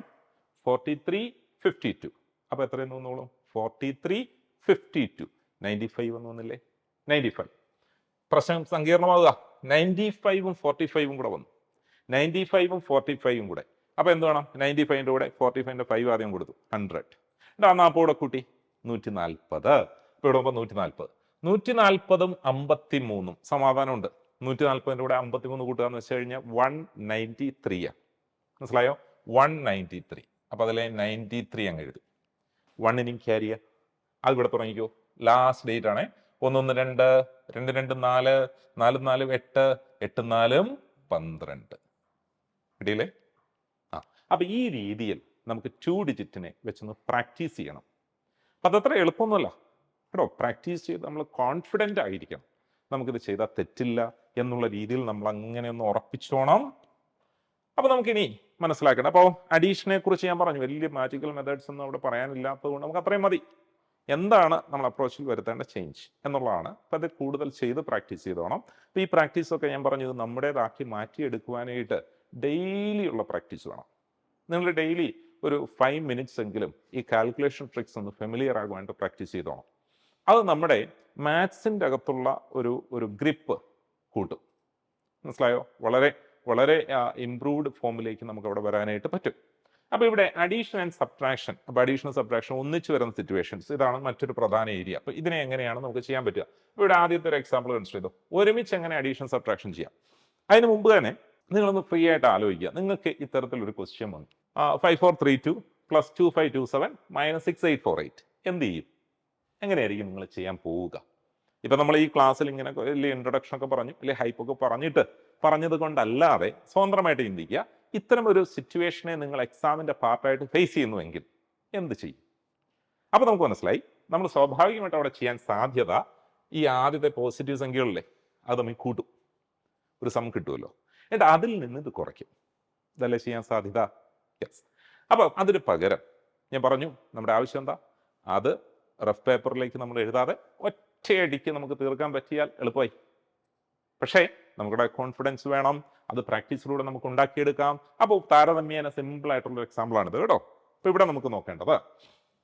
43 52. അപ്പൊ എത്രയെന്ന് വന്നോളും? 43 52. 95 എന്ന് വന്നില്ലേ? 95. പ്രശ്നം സങ്കീർണമാവുക. 95ഉം 45ഉം കൂടെ വന്നു. 95ഉം 45ഉം കൂടെ. അപ്പൊ എന്ത് വേണം? 95ന്റെ കൂടെ 45ന്റെ 5 ആദ്യം കൊടുത്തു, 100. അപ്പൊ ഇവിടെ കൂട്ടി 140. ഇപ്പൊ ഇവിടെ 140. 140ഉം 53ഉം സമാധാനമുണ്ട്. 140ന്റെ കൂടെ 53 കൂട്ടുക എന്ന് വെച്ച് കഴിഞ്ഞാൽ 193 ആണ്. മനസ്സിലായോ? 193. അപ്പൊ അതിലെ 93 അങ്ങ് എഴുതി. 1 ക്യാരിയ. അത് ഇവിടെ തുടങ്ങിക്കോ. ലാസ്റ്റ് ഡേറ്റ് ആണ്. 1 1 2 2 2 4 4 4 8 8 4 12. കിട്ടിയില്ലേ? അപ്പൊ ഈ രീതിയിൽ നമുക്ക് 2 ഡിജിറ്റിനെ വെച്ചൊന്ന് പ്രാക്ടീസ് ചെയ്യണം. അപ്പൊ അതത്ര എളുപ്പമൊന്നുമല്ല കേട്ടോ. പ്രാക്ടീസ് ചെയ്ത് നമ്മൾ കോൺഫിഡൻ്റ് ആയിരിക്കണം. നമുക്കിത് ചെയ്താൽ തെറ്റില്ല എന്നുള്ള രീതിയിൽ നമ്മൾ അങ്ങനെ ഒന്ന് ഉറപ്പിച്ചോണം. അപ്പൊ നമുക്കിനി മനസ്സിലാക്കണം. അപ്പോൾ അഡീഷനെ കുറിച്ച് ഞാൻ പറഞ്ഞു, വലിയ മാജിക്കൽ മെത്തേഡ്സ് ഒന്നും അവിടെ പറയാനില്ലാത്തത് കൊണ്ട് നമുക്ക് അത്രയും മതി. എന്താണ് നമ്മൾ അപ്രോച്ചിൽ വരുത്തേണ്ട ചേഞ്ച് എന്നുള്ളതാണ്. അപ്പം അത് കൂടുതൽ ചെയ്ത് പ്രാക്ടീസ് ചെയ്തോണം. അപ്പം ഈ പ്രാക്ടീസൊക്കെ ഞാൻ പറഞ്ഞത് നമ്മുടേതാക്കി മാറ്റിയെടുക്കുവാനായിട്ട് ഡെയിലി ഉള്ള പ്രാക്ടീസ് വേണം. നിങ്ങൾ ഡെയിലി ഒരു 5 മിനിറ്റ്സ് എങ്കിലും ഈ കാൽക്കുലേഷൻ ട്രിക്സ് ഒന്ന് ഫെമിലിയർ ആകുവാനായിട്ട് പ്രാക്ടീസ് ചെയ്തോണം. അത് നമ്മുടെ മാത്സിൻ്റെ അകത്തുള്ള ഒരു ഗ്രിപ്പ് കൂട്ടും. മനസ്സിലായോ? വളരെ വളരെ ഇംപ്രൂവ്ഡ് ഫോമിലേക്ക് നമുക്ക് അവിടെ വരാനായിട്ട് പറ്റും. അപ്പോൾ ഇവിടെ അഡീഷൻ ആൻഡ് സബ്ട്രാക്ഷൻ, അപ്പോൾ അഡീഷൻ സബ്ട്രാക്ഷൻ ഒന്നിച്ച് വരുന്ന സിറ്റുവേഷൻസ്, ഇതാണ് മറ്റൊരു പ്രധാന ഏരിയ. അപ്പോൾ ഇതിനെ എങ്ങനെയാണ് നമുക്ക് ചെയ്യാൻ പറ്റുക? ഇവിടെ ആദ്യത്തെ ഒരു എക്സാമ്പിൾ കൺസിഡർ ചെയ്തു. ഒരുമിച്ച് എങ്ങനെ അഡീഷൻ സബ്ട്രാക്ഷൻ ചെയ്യാം? അതിന് മുമ്പ് തന്നെ നിങ്ങളൊന്ന് ഫ്രീ ആയിട്ട് ആലോചിക്കുക. നിങ്ങൾക്ക് ഇത്തരത്തിലൊരു ക്വസ്റ്റ്യൻ വന്നു, 5432 പ്ലസ് 2527 മൈനസ് 6848 എന്ത് ചെയ്യും? എങ്ങനെയായിരിക്കും നിങ്ങൾ ചെയ്യാൻ പോവുക? ഇപ്പം നമ്മൾ ഈ ക്ലാസ്സിൽ ഇങ്ങനെ വലിയ ഇൻട്രൊഡക്ഷൻ ഒക്കെ പറഞ്ഞു, വലിയ ഹൈപ്പൊക്കെ പറഞ്ഞത് കൊണ്ടല്ലാതെ സ്വതന്ത്രമായിട്ട് ചിന്തിക്കുക. ഇത്തരം ഒരു സിറ്റുവേഷനെ നിങ്ങൾ എക്സാമിൻ്റെ പാർട്ടായിട്ട് ഫേസ് ചെയ്യുന്നുവെങ്കിൽ എന്ത് ചെയ്യും? അപ്പോൾ നമുക്ക് മനസ്സിലായി, നമ്മൾ സ്വാഭാവികമായിട്ട് അവിടെ ചെയ്യാൻ സാധ്യത ഈ ആദ്യത്തെ പോസിറ്റീവ് സംഖ്യകളിലെ അത് തമ്മിൽ കൂട്ടും, ഒരു സം കിട്ടുമല്ലോ. എന്നിട്ട് അതിൽ നിന്ന് ഇത് കുറയ്ക്കും. ഇതല്ലേ ചെയ്യാൻ സാധ്യത? യെസ്. അപ്പോൾ അതിന് പകരം ഞാൻ പറഞ്ഞു, നമ്മുടെ ആവശ്യം എന്താ? അത് റഫ് പേപ്പറിലേക്ക് നമ്മൾ എഴുതാതെ ഒറ്റയടിക്ക് നമുക്ക് തീർക്കാൻ പറ്റിയാൽ എളുപ്പമായി. പക്ഷേ നമുക്കിവിടെ കോൺഫിഡൻസ് വേണം. അത് പ്രാക്ടീസിലൂടെ നമുക്ക് ഉണ്ടാക്കിയെടുക്കാം. അപ്പോൾ താരതമ്യേന സിമ്പിൾ ആയിട്ടുള്ള എക്സാമ്പിളാണിത് കേട്ടോ. അപ്പോൾ ഇവിടെ നമുക്ക് നോക്കേണ്ടത്,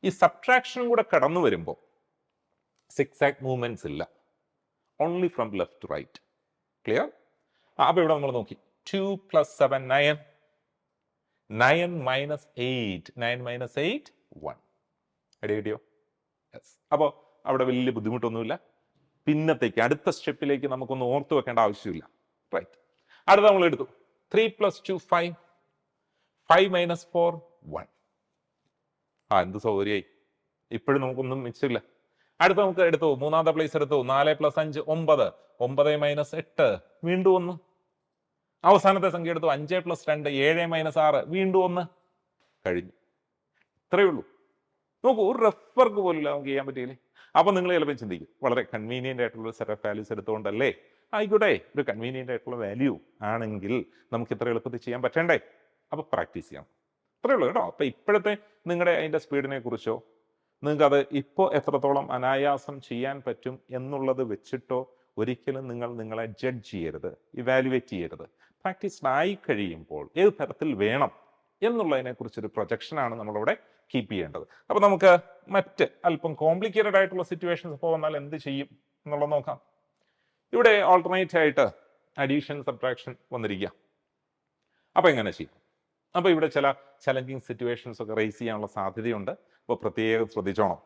ഈ സബ്ട്രാക്ഷനും കൂടെ കടന്നു വരുമ്പോൾ സിക്സാക് മൂവ്മെന്റ്സ് ഇല്ല, only from left to right. Clear? അപ്പോൾ ഇവിടെ നമ്മൾ നോക്കി 2 + 7 9, 9 - 8, 9 - 8 1. ഐഡിയോ? യെസ്. അപ്പോൾ അവിടെ വലിയ ബുദ്ധിമുട്ടൊന്നുമില്ല. പിന്നത്തേക്ക് അടുത്ത സ്റ്റെപ്പിലേക്ക് നമുക്കൊന്ന് ഓർത്തു വെക്കേണ്ട ആവശ്യമില്ല. റൈറ്റ്. അടുത്ത നമ്മൾ എടുത്തു 3 + 2 5, 5 - 4 1. എന്ത് സൗകര്യമായി. ഇപ്പോഴും നമുക്കൊന്നും മിച്ചില്ല. അടുത്ത നമുക്ക് എടുത്തു, മൂന്നാമത്തെ പ്ലേസ് എടുത്തു 4 + 5 9, 9 - 8 വീണ്ടും 1. അവസാനത്തെ സംഖ്യ എടുത്തു 5 + 2 7 - 6 വീണ്ടും 1. കഴിഞ്ഞു. ഇത്രയേ ഉള്ളൂ. നോക്കൂ, ഒരു റെഫർക്ക് പോലും നമുക്ക് ചെയ്യാൻ പറ്റിയില്ലേ? അപ്പം നിങ്ങൾ ചിലപ്പോൾ ചിന്തിക്കും, വളരെ കൺവീനിയൻ്റ് ആയിട്ടുള്ള സെറ്റ് ഓഫ് വാല്യൂസ് എടുത്തുകൊണ്ടല്ലേ? ആയിക്കോട്ടെ, ഒരു കൺവീനിയൻ്റ് ആയിട്ടുള്ള വാല്യൂ ആണെങ്കിൽ നമുക്ക് ഇത്ര എളുപ്പത്തിൽ ചെയ്യാൻ പറ്റണ്ടേ? അപ്പോൾ പ്രാക്ടീസ് ചെയ്യണം. അത്രയേ ഉള്ളൂ കേട്ടോ. അപ്പോൾ ഇപ്പോഴത്തെ നിങ്ങളുടെ അതിൻ്റെ സ്പീഡിനെ കുറിച്ചോ, നിങ്ങൾക്കത് ഇപ്പോൾ എത്രത്തോളം അനായാസം ചെയ്യാൻ പറ്റും എന്നുള്ളത് വെച്ചിട്ടോ ഒരിക്കലും നിങ്ങളെ ജഡ്ജ് ചെയ്യരുത്, ഇവാലുവേറ്റ് ചെയ്യരുത്. പ്രാക്ടീസ്ഡ് ആയി കഴിയുമ്പോൾ ഏത് തരത്തിൽ വേണം എന്നുള്ളതിനെക്കുറിച്ചൊരു പ്രൊജക്ഷനാണ് നമ്മളിവിടെ കീപ്പ് ചെയ്യേണ്ടത്. അപ്പോൾ നമുക്ക് മറ്റ് അല്പം കോംപ്ലിക്കേറ്റഡ് ആയിട്ടുള്ള സിറ്റുവേഷൻസ് ഇപ്പോൾ വന്നാൽ എന്ത് ചെയ്യും എന്നുള്ളത് നോക്കാം. ഇവിടെ ഓൾട്ടർനേറ്റ് ആയിട്ട് അഡീഷൻ സബ്ട്രാക്ഷൻ വന്നിരിക്കുക. അപ്പോൾ എങ്ങനെ ചെയ്യും? അപ്പോൾ ഇവിടെ ചില ചലഞ്ചിങ് സിറ്റുവേഷൻസ് ഒക്കെ റേസ് ചെയ്യാനുള്ള സാധ്യതയുണ്ട്. അപ്പോൾ പ്രത്യേകം ശ്രദ്ധിച്ചോണം.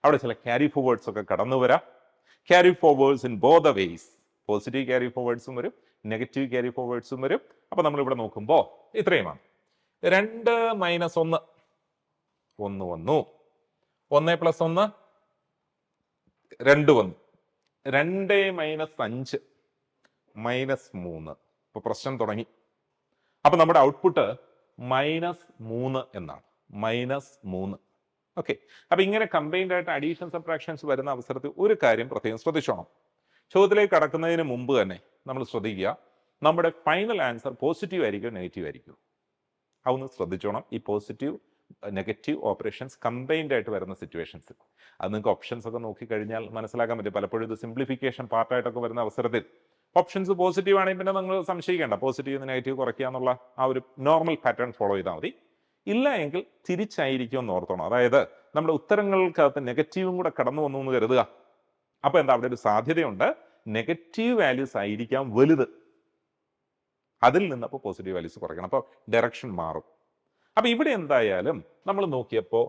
അവിടെ ചില ക്യാരി ഫോർവേഡ്സ് ഒക്കെ കടന്നു വരാം. Carry forwards in both the ways. Positive carry ഫോർവേഡ്സും വരും, നെഗറ്റീവ് ക്യാരി ഫോർവേഡ്സും വരും. അപ്പോൾ നമ്മളിവിടെ നോക്കുമ്പോൾ ഇത്രയുമാണ്. 2 - 1 1 വന്നു. 1 + 1 2 വന്നു. 2 - 5 -3. ഇപ്പൊ പ്രശ്നം തുടങ്ങി. അപ്പൊ നമ്മുടെ ഔട്ട്പുട്ട് -3 എന്നാണ്. -3. ഓക്കെ. അപ്പൊ ഇങ്ങനെ കമ്പൈൻഡ് ആയിട്ട് അഡീഷൻ സബ്ട്രാക്ഷൻസ് വരുന്ന അവസരത്തിൽ ഒരു കാര്യം പ്രത്യേകം ശ്രദ്ധിച്ചോണം. ചോദ്യത്തിലേക്ക് കടക്കുന്നതിന് മുമ്പ് തന്നെ നമ്മൾ ശ്രദ്ധിക്കുക, നമ്മുടെ ഫൈനൽ ആൻസർ പോസിറ്റീവ് ആയിരിക്കും നെഗറ്റീവ് ആയിരിക്കും. അതൊന്ന് ശ്രദ്ധിച്ചോണം. ഈ പോസിറ്റീവ് നെഗറ്റീവ് ഓപ്പറേഷൻസ് കമ്പൈൻഡ് ആയിട്ട് വരുന്ന സിറ്റുവേഷൻസ് അത് നിങ്ങൾക്ക് ഓപ്ഷൻസ് ഒക്കെ നോക്കിക്കഴിഞ്ഞാൽ മനസ്സിലാക്കാൻ പറ്റും. പലപ്പോഴും ഇത് സിംപ്ലിഫിക്കേഷൻ പാർട്ടായിട്ടൊക്കെ വരുന്ന അവസരത്തിൽ ഓപ്ഷൻസ് പോസിറ്റീവ് ആണെങ്കിൽ പിന്നെ നിങ്ങൾ സംശയിക്കേണ്ട, പോസിറ്റീവ് നെഗറ്റീവ് കുറയ്ക്കുക എന്നുള്ള ആ ഒരു നോർമൽ പാറ്റേൺ ഫോളോ ചെയ്താൽ മതി. ഇല്ല എങ്കിൽ തിരിച്ചായിരിക്കും എന്ന് ഓർത്തോണം. അതായത് നമ്മുടെ ഉത്തരങ്ങൾക്കകത്ത് നെഗറ്റീവും കൂടെ കടന്നു വന്നു എന്ന് കരുതുക. അപ്പൊ എന്താ, അവിടെ ഒരു സാധ്യതയുണ്ട് നെഗറ്റീവ് വാല്യൂസ് ആയിരിക്കാം വലുത്, അതിൽ നിന്ന് അപ്പോൾ പോസിറ്റീവ് വാല്യൂസ് കുറയ്ക്കണം. അപ്പോൾ ഡയറക്ഷൻ മാറും. അപ്പൊ ഇവിടെ എന്തായാലും നമ്മൾ നോക്കിയപ്പോൾ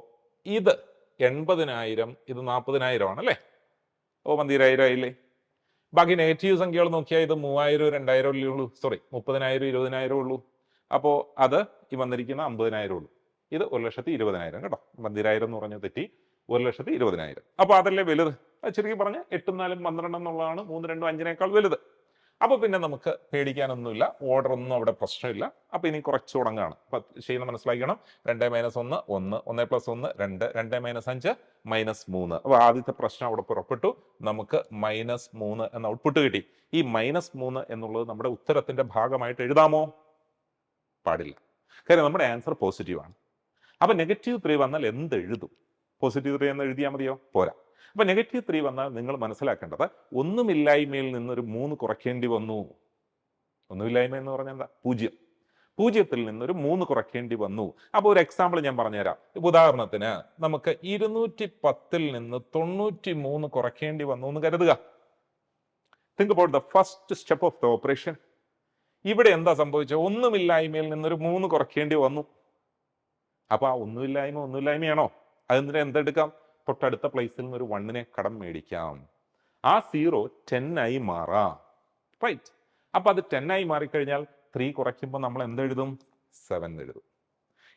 ഇത് 80,000, ഇത് 40,000 ആണല്ലേ. ഓ 12,000 ആയില്ലേ. ബാക്കി നെഗറ്റീവ് സംഖ്യകൾ നോക്കിയാൽ ഇത് 3,000, 2,000 ഉള്ളൂ. സോറി, 30,000, 20,000 ഉള്ളൂ. അപ്പോൾ അത് ഈ വന്നിരിക്കുന്ന 50,000 ഉള്ളൂ. ഇത് 1,20,000 കേട്ടോ. 12,000 എന്ന് പറഞ്ഞ തെറ്റി, 1,20,000. അപ്പോൾ അതല്ലേ വലുത്. ചുരുക്കി പറഞ്ഞ് 8, 4, 12 എന്നുള്ളതാണ് 3, 2, 5 വലുത്. അപ്പൊ പിന്നെ നമുക്ക് പേടിക്കാനൊന്നുമില്ല, ഓർഡർ ഒന്നും അവിടെ പ്രശ്നമില്ല. അപ്പൊ ഇനി കുറച്ച് തുടങ്ങാണ്. അപ്പൊ ചെയ്യുന്ന മനസ്സിലാക്കണം. 2 - 1 1, 1 + 1 2, 2 - 5 -3. അപ്പൊ ആദ്യത്തെ പ്രശ്നം അവിടെ പുറപ്പെട്ടു. നമുക്ക് -3 എന്ന ഔട്ട്പുട്ട് കിട്ടി. ഈ -3 എന്നുള്ളത് നമ്മുടെ ഉത്തരത്തിന്റെ ഭാഗമായിട്ട് എഴുതാമോ? പാടില്ല. കാര്യം നമ്മുടെ ആൻസർ പോസിറ്റീവ് ആണ്. അപ്പൊ -3 വന്നാൽ എന്ത് എഴുതും? +3 എന്ന് എഴുതിയാൽ മതിയോ? പോരാ. അപ്പൊ -3 വന്നാൽ നിങ്ങൾ മനസ്സിലാക്കേണ്ടത് ഒന്നുമില്ലായ്മയിൽ നിന്നൊരു 3 കുറയ്ക്കേണ്ടി വന്നു. ഒന്നുമില്ലായ്മ എന്ന് പറഞ്ഞാൽ എന്താ? 0. 0-ൽ നിന്നൊരു 3 കുറയ്ക്കേണ്ടി വന്നു. അപ്പോൾ ഒരു എക്സാമ്പിൾ ഞാൻ പറഞ്ഞുതരാം. ഉദാഹരണത്തിന് നമുക്ക് 210-ൽ നിന്ന് 93 കുറയ്ക്കേണ്ടി വന്നു എന്ന് കരുതുക. Think about the first step of the operation. ഇവിടെ എന്താ സംഭവിച്ചത്? ഒന്നുമില്ലായ്മയിൽ നിന്നൊരു 3 കുറയ്ക്കേണ്ടി വന്നു. അപ്പൊ ആ ഒന്നുമില്ലായ്മയാണോ? അതെന്തിനാ എന്തെടുക്കാം? തൊട്ടടുത്ത പ്ലേസിൽ നിന്ന് ഒരു 1 കടം മേടിക്കാം. ആ 0 10 ആയി മാറാം. റൈറ്റ്. അപ്പൊ അത് 10 ആയി മാറിക്കഴിഞ്ഞാൽ 3 കുറയ്ക്കുമ്പോൾ നമ്മൾ എന്തെഴുതും? 7 എഴുതും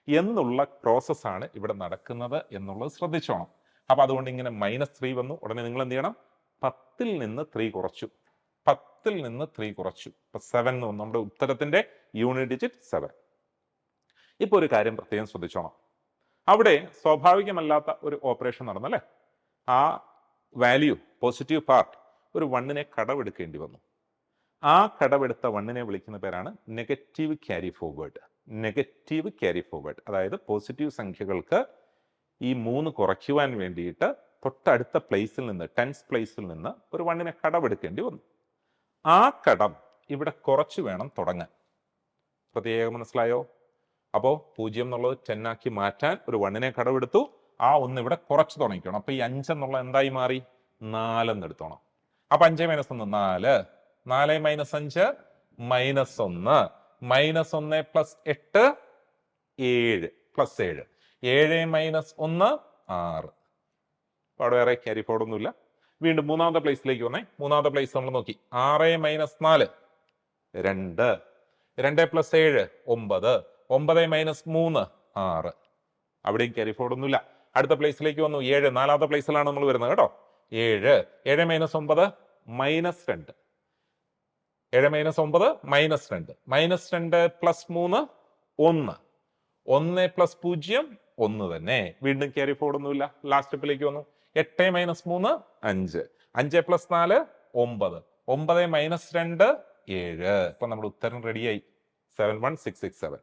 എന്നുള്ള പ്രോസസ്സാണ് ഇവിടെ നടക്കുന്നത് എന്നുള്ളത് ശ്രദ്ധിച്ചോണം. അപ്പൊ അതുകൊണ്ട് ഇങ്ങനെ -3 വന്നു. ഉടനെ നിങ്ങൾ എന്ത് ചെയ്യണം? 10-ൽ നിന്ന് 3 കുറച്ചു. 10-ൽ നിന്ന് 3 കുറച്ചു. അപ്പൊ 7 എന്ന് വന്നു. നമ്മുടെ ഉത്തരത്തിന്റെ യൂണിറ്റ് ഡിജിറ്റ് 7. ഇപ്പൊ ഒരു കാര്യം പ്രത്യേകം ശ്രദ്ധിച്ചോണം. അവിടെ സ്വാഭാവികമല്ലാത്ത ഒരു ഓപ്പറേഷൻ നടന്നല്ലേ. ആ വാല്യൂ പോസിറ്റീവ് പാർട്ട് ഒരു 1 കടമെടുക്കേണ്ടി വന്നു. ആ കടമെടുത്ത 1 വിളിക്കുന്ന പേരാണ് negative carry forward. Negative carry forward അതായത് പോസിറ്റീവ് സംഖ്യകൾക്ക് ഈ 3 കുറയ്ക്കുവാൻ വേണ്ടിയിട്ട് തൊട്ടടുത്ത പ്ലേസിൽ നിന്ന്, 10th പ്ലേസിൽ നിന്ന് ഒരു 1 കടമെടുക്കേണ്ടി വന്നു. ആ കടം ഇവിടെ കുറച്ച് വേണം തുടങ്ങാൻ. പ്രത്യേകം മനസ്സിലായോ? അപ്പോൾ 0 എന്നുള്ളത് 10 ആക്കി മാറ്റാൻ ഒരു 1 കടമെടുത്തു. ആ 1 ഇവിടെ കുറച്ച് തുടങ്ങിക്കണം. അപ്പൊ ഈ 5 എന്നുള്ളത് എന്തായി മാറി? 4 എന്ന് എടുത്തോണം. അപ്പൊ 5 - 1 4, 4 - 5 -1, -1 + 8 7 + 7, 7 - 1 6. അവിടെ വേറെ ക്യാരി ഫോർവേഡ് ഒന്നുമില്ല. വീണ്ടും മൂന്നാമത്തെ പ്ലേസിലേക്ക് വന്നേ. മൂന്നാമത്തെ പ്ലേസ് നമ്മൾ നോക്കി. 6 - 4 2, 2 + 7 9, 9 - 3 6. അവിടെയും ക്യാരി ഫോർവേഡ് ഒന്നുമില്ല. അടുത്ത പ്ലേസിലേക്ക് വന്നു. 7, നാലാമത്തെ പ്ലേസിലാണ് നമ്മൾ വരുന്നത് കേട്ടോ. 7, 7 - 9 -2, 7 - 9 -2, -2 + 3 1, 1 + 0 1 തന്നെ. വീണ്ടും ക്യാരി ഫോർവേഡ് ഒന്നുമില്ല. ലാസ്റ്റ് സ്റ്റെപ്പിലേക്ക് വന്നു. 8 - 3 5, 5 + 4 9, 9 - 2 7. ഇപ്പൊ നമ്മുടെ ഉത്തരം റെഡിയായി. 71667.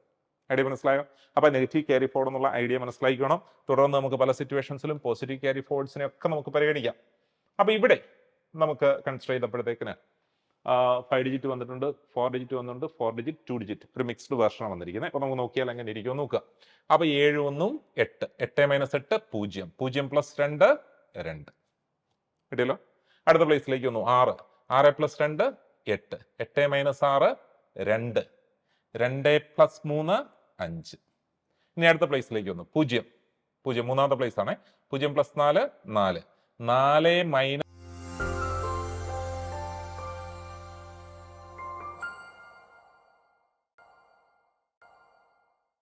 ഐഡിയ മനസ്സിലായോ? അപ്പൊ നെഗറ്റീവ് ക്യാരി ഫോർവേഡ് എന്നുള്ള ഐഡിയ മനസ്സിലാക്കണം. തുടർന്ന് നമുക്ക് പല സിറ്റുവേഷൻസിലും പോസിറ്റീവ് ക്യാരി ഫോർവേഡ്സിനെ ഒക്കെ നമുക്ക് പരിഗണിക്കാം. അപ്പൊ ഇവിടെ നമുക്ക് കൺസിഡർ ചെയ്തപ്പോഴത്തേക്കിന് 5 ഡിജിറ്റ് വന്നിട്ടുണ്ട്, 4 ഡിജിറ്റ് വന്നിട്ടുണ്ട്, 4 ഡിജിറ്റ്, 2 ഡിജിറ്റ്, ഒരു മിക്സ്ഡ് വേർഷനാണ് വന്നിരിക്കുന്നത്. അപ്പൊ നമുക്ക് നോക്കിയാൽ എങ്ങനെ ഇരിക്കും നോക്കുക. അപ്പൊ 7 1 8, 8 - 8 0, 0 + 2 2. കിട്ടിയല്ലോ. അടുത്ത പ്ലേസിലേക്ക് വന്നു. 6, 6 + 2 8, 8 - 6 2, 2 + 3 5. ഇനി അടുത്ത പ്ലേസിലേക്ക് വന്നു. 0, 0 മൂന്നാമത്തെ പ്ലേസ് ആണ്. 0 + 4 4, 4 -